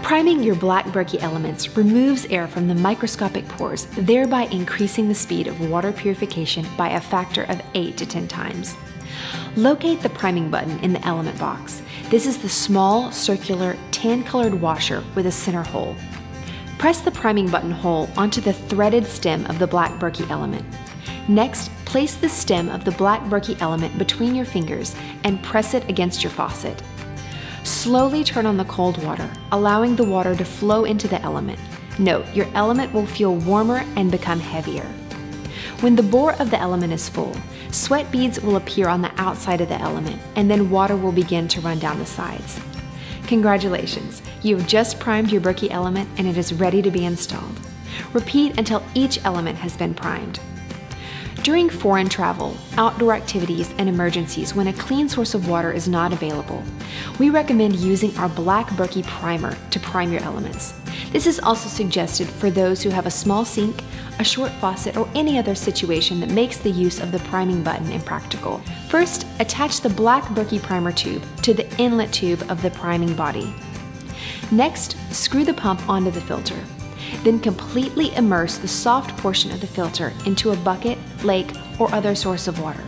Priming your black Berkey elements removes air from the microscopic pores, thereby increasing the speed of water purification by a factor of 8 to 10 times. Locate the priming button in the element box. This is the small, circular, tan-colored washer with a center hole. Press the priming button hole onto the threaded stem of the black Berkey element. Next, place the stem of the black Berkey element between your fingers and press it against your faucet. Slowly turn on the cold water, allowing the water to flow into the element. Note, your element will feel warmer and become heavier. When the bore of the element is full, sweat beads will appear on the outside of the element, and then water will begin to run down the sides. Congratulations, you have just primed your Berkey element and it is ready to be installed. Repeat until each element has been primed. During foreign travel, outdoor activities, and emergencies when a clean source of water is not available, we recommend using our black Berkey primer to prime your elements. This is also suggested for those who have a small sink, a short faucet, or any other situation that makes the use of the priming button impractical. First, attach the black Berkey primer tube to the inlet tube of the priming body. Next, screw the pump onto the filter. Then completely immerse the soft portion of the filter into a bucket, lake, or other source of water.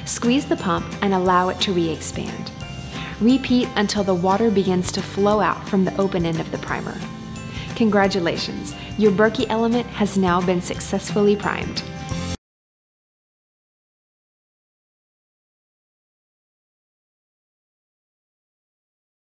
Squeeze the pump and allow it to re-expand. Repeat until the water begins to flow out from the open end of the primer. Congratulations, your Berkey element has now been successfully primed.